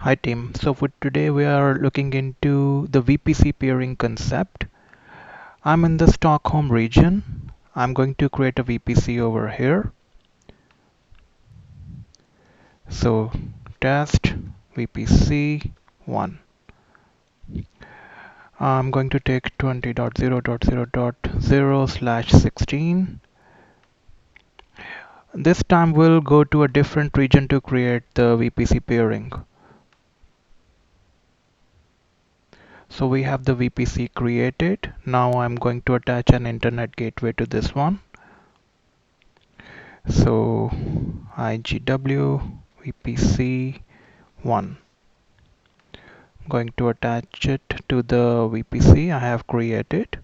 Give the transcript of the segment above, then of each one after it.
Hi team. So for today we are looking into the VPC peering concept. I'm in the Stockholm region. I'm going to create a VPC over here. So test VPC 1. I'm going to take 20.0.0.0/16. This time we'll go to a different region to create the VPC peering. So we have the VPC created. Now I'm going to attach an internet gateway to this one. So IGW VPC 1. I'm going to attach it to the VPC I have created.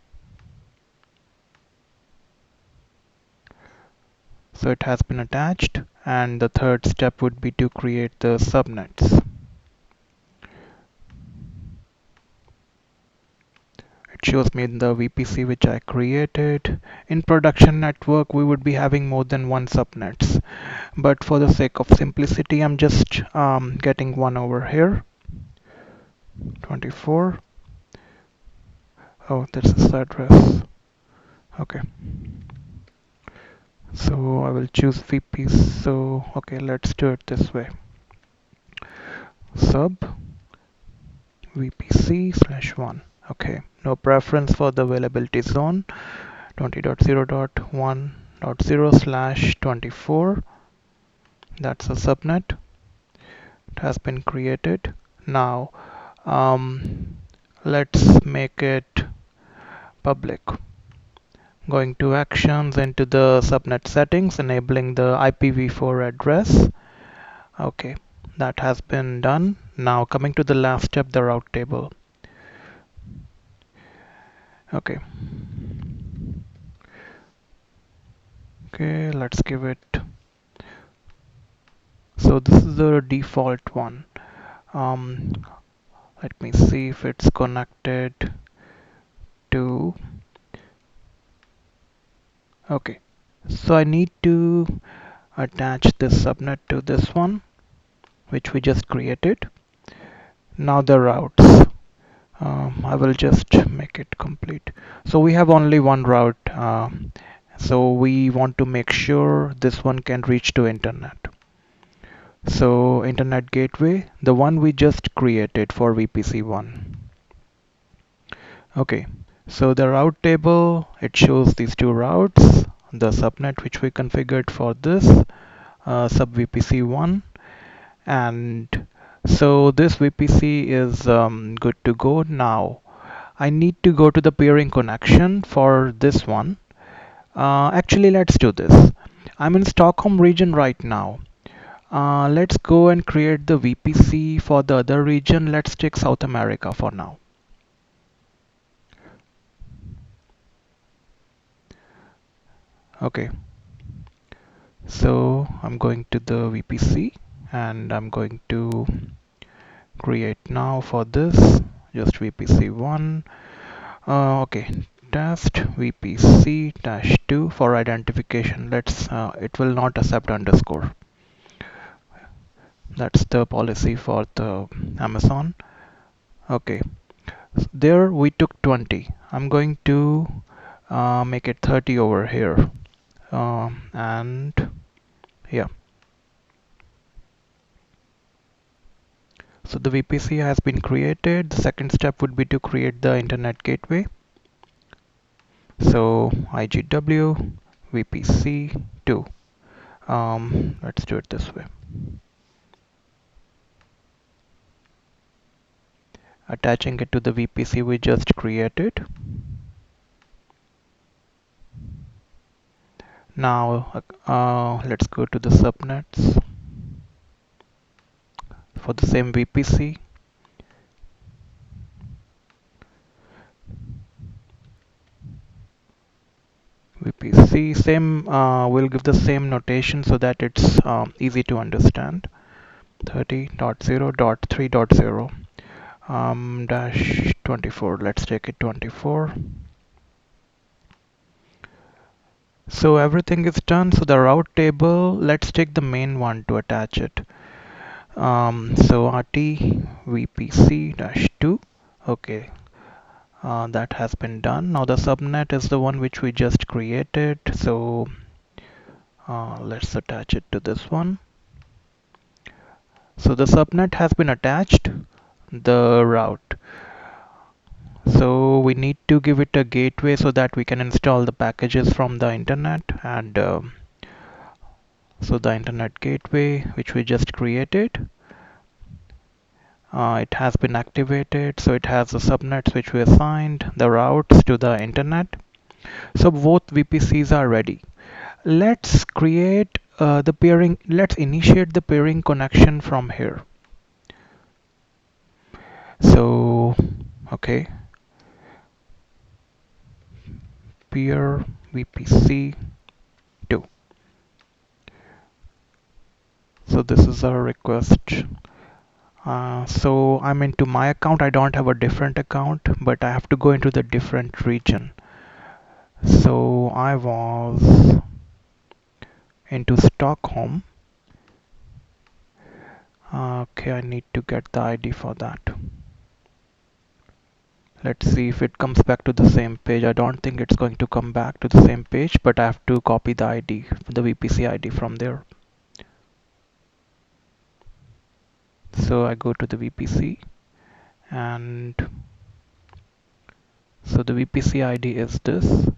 So it has been attached, and the third step would be to create the subnets. It shows me the VPC which I created. In production network we would be having more than one subnets, but for the sake of simplicity I'm just getting one over here. 24. Oh, this is the address. Okay, so I will choose VP. So okay, let's do it this way. Sub VPC/1. Okay, no preference for the availability zone. 20.0.1.0/24. That's a subnet. It has been created. Now let's make it public. Going to actions, into the subnet settings, enabling the IPv4 address. Okay, that has been done. Now coming to the last step, the route table. Okay. Okay, let's give it. So this is the default one. Um, Let me see if it's connected to. Okay. So I need to attach this subnet to this one, which we just created. Now the routes. I will just make it complete. So we have only one route. So we want to make sure this one can reach to internet. So internet gateway, the one we just created for VPC1. Okay, so the route table, it shows these two routes, the subnet which we configured for this sub VPC1, and so this VPC is good to go. Now I need to go to the peering connection for this one. Actually, let's do this. I'm in Stockholm region right now. Let's go and create the VPC for the other region. Let's take South America for now. Okay, so I'm going to the VPC and I'm going to create now for this just VPC1. Okay, test VPC-2 for identification. Let's it will not accept underscore. That's the policy for the Amazon. Okay, there we took 20. I'm going to make it 30 over here. And yeah, so the VPC has been created. The second step would be to create the internet gateway. So IGW VPC2. Let's do it this way. Attaching it to the VPC we just created. Now let's go to the subnets for the same VPC. VPC same, we'll give the same notation so that it's easy to understand. 30.0.3.0 dash 24. Let's take it 24. So everything is done. So the route table, let's take the main one to attach it. So RT VPC-2. Okay, that has been done. Now the subnet is the one which we just created. So let's attach it to this one. So the subnet has been attached, the route. So we need to give it a gateway so that we can install the packages from the internet. And so the internet gateway which we just created, it has been activated. So it has the subnets which we assigned, the routes to the internet. So both VPCs are ready. Let's create the peering. Let's initiate the peering connection from here. So, okay, peer VPC 2. So this is our request. So I'm into my account. I don't have a different account, but I have to go into the different region. So I was into Stockholm. Okay, I need to get the ID for that. Let's see if it comes back to the same page. I don't think it's going to come back to the same page, but I have to copy the ID, the VPC ID from there. So I go to the VPC, and so the VPC ID is this.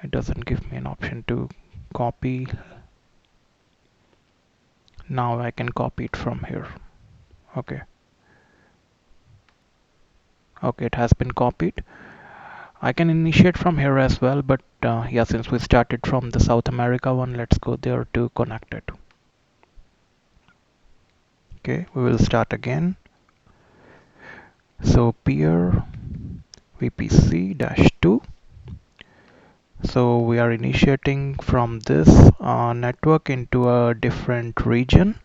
It doesn't give me an option to copy. Now I can copy it from here. Okay. Okay, it has been copied. I can initiate from here as well, but yeah, since we started from the South America one, let's go there to connect it. Okay, we will start again. So peer VPC-2. So we are initiating from this network into a different region.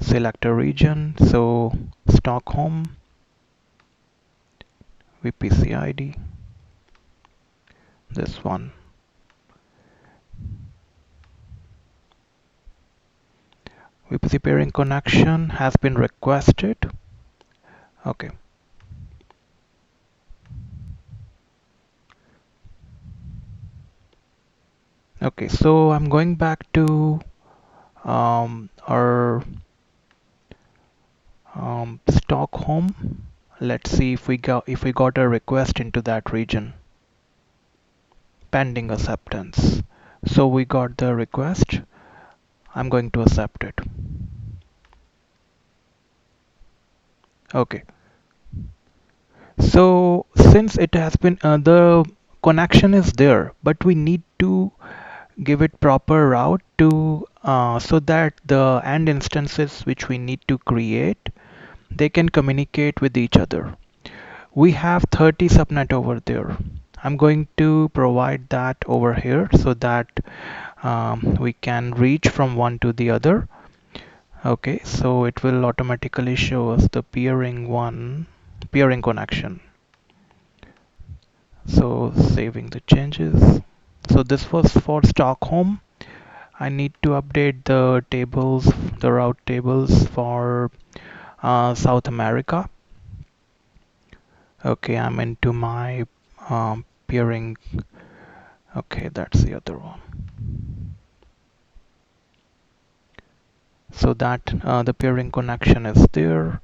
Select a region. So Stockholm VPC ID. This one. VPC peering connection has been requested. Okay. Okay, so I'm going back to our Stockholm. Let's see if we got a request into that region. Pending acceptance. So we got the request. I'm going to accept it. Okay. So since it has been the connection is there, but we need to give it proper route to so that the end instances which we need to create, they can communicate with each other. We have 30 subnet over there. I'm going to provide that over here so that we can reach from one to the other. Okay, so it will automatically show us the peering connection. So saving the changes. So this was for Stockholm. I need to update the tables, the route tables for South America. Okay, I'm into my peering. Okay, that's the other one. So that the peering connection is there.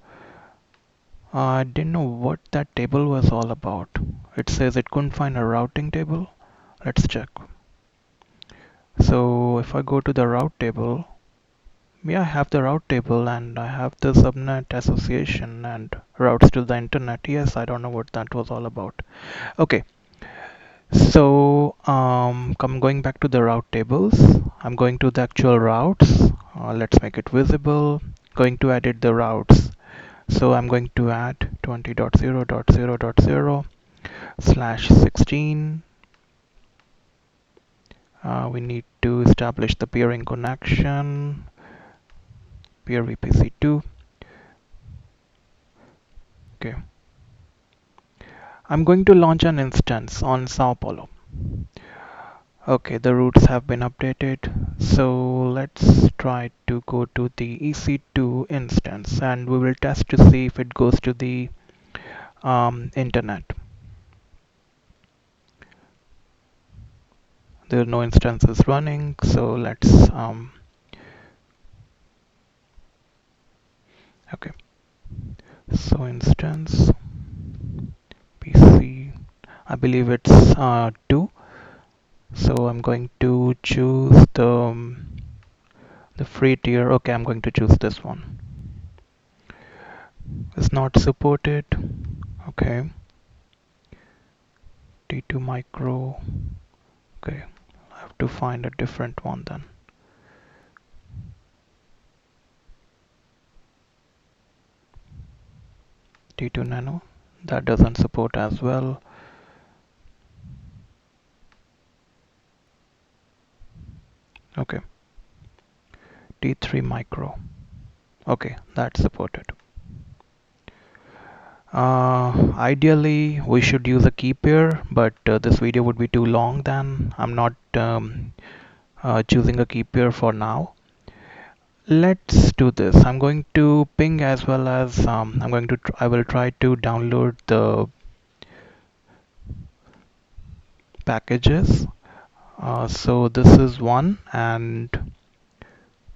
I didn't know what that table was all about. It says it couldn't find a routing table. Let's check. So if I go to the route table, yeah, I have the route table and I have the subnet association and routes to the internet. Yes, I don't know what that was all about. Okay, so come going back to the route tables. I'm going to the actual routes. Let's make it visible. Going to edit the routes. So I'm going to add 20.0.0.0/16. We need to establish the peering connection, peer VPC2. Okay. I'm going to launch an instance on Sao Paulo. Okay, the routes have been updated. So let's try to go to the EC2 instance and we will test to see if it goes to the internet. There are no instances running, so let's okay. So instance PC, I believe it's 2. So I'm going to choose the free tier. Okay, I'm going to choose this one. It's not supported. Okay, T2 micro. Okay, I have to find a different one then. T2 nano. That doesn't support as well. Okay, T3 micro. Okay, that's supported. Ideally, we should use a key pair, but this video would be too long then. I'm not choosing a key pair for now. Let's do this. I'm going to ping as well as I will try to download the packages. So this is one, and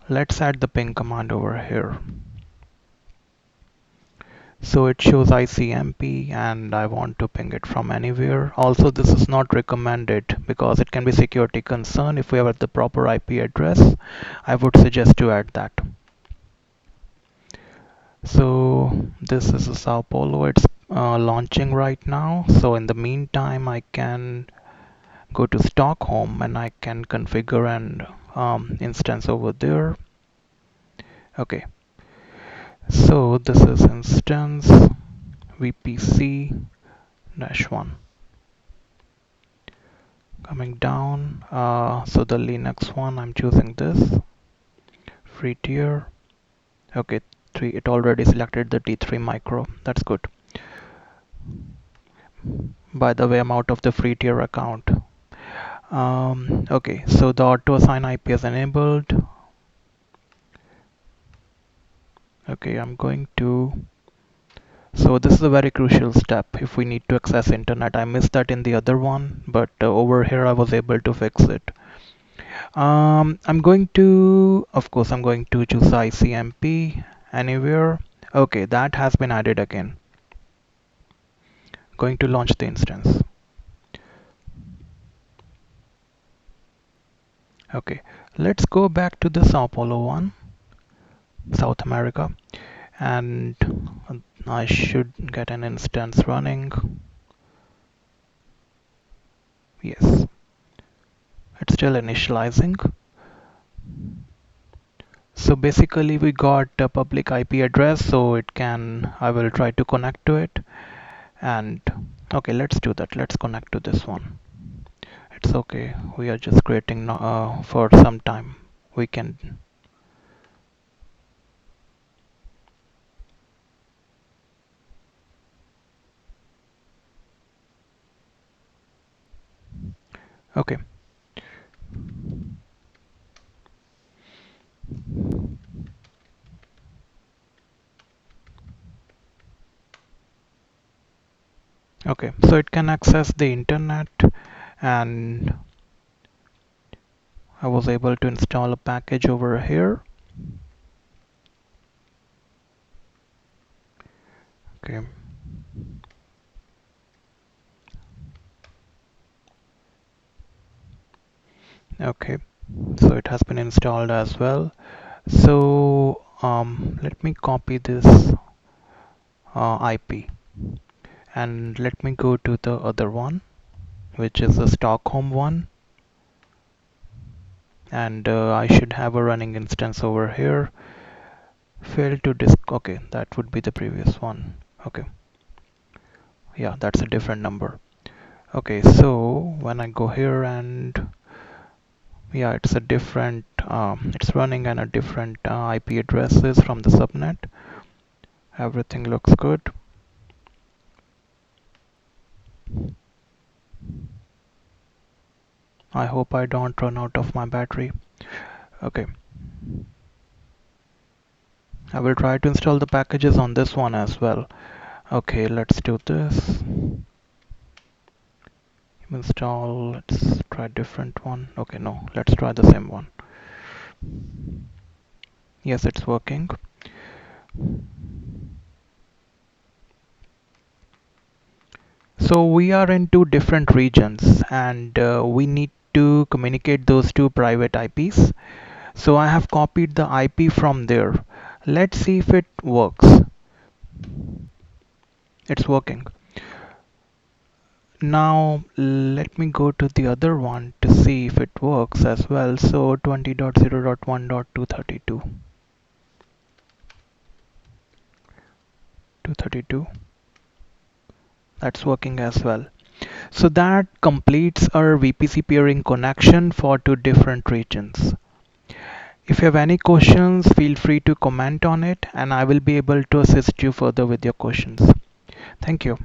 let's add the ping command over here. So it shows ICMP and I want to ping it from anywhere. Also, this is not recommended because it can be security concern. If we have the proper IP address, I would suggest to add that. So this is a Sao Paulo. It's launching right now. So in the meantime, I can go to Stockholm and I can configure an instance over there. Okay. So this is instance VPC-1. Coming down, so the Linux one, I'm choosing this free tier. Okay, 3, it already selected the T3 micro. That's good. By the way, I'm out of the free tier account. Okay, so the auto assign IP is enabled. Okay, I'm going to. So this is a very crucial step if we need to access internet. I missed that in the other one, but over here I was able to fix it. I'm going to, of course, I'm going to choose ICMP anywhere. Okay, that has been added again. Going to launch the instance. Okay, let's go back to the Sao Paulo one, South America, and I should get an instance running. Yes, it's still initializing. So basically we got a public IP address, so I will try to connect to it. And okay, let's do that. Let's connect to this one. It's okay. We are just creating for some time. We can. Okay. Okay. So it can access the internet, and I was able to install a package over here. Okay. Okay. So it has been installed as well. So let me copy this IP and let me go to the other one, which is the Stockholm one, and I should have a running instance over here. Failed to disk. Okay, that would be the previous one. Okay, yeah, that's a different number. Okay, so when I go here and yeah, it's a different it's running on a different IP addresses from the subnet. Everything looks good. I hope I don't run out of my battery. Okay, I will try to install the packages on this one as well. Okay, let's do this. Install, let's try different one. Okay, no, let's try the same one. Yes, it's working. So we are in two different regions and we need to communicate those two private IPs. So I have copied the IP from there. Let's see if it works. It's working. Now let me go to the other one to see if it works as well. So 20.0.1.232. 232. That's working as well. So that completes our VPC peering connection for two different regions. If you have any questions, feel free to comment on it and I will be able to assist you further with your questions. Thank you.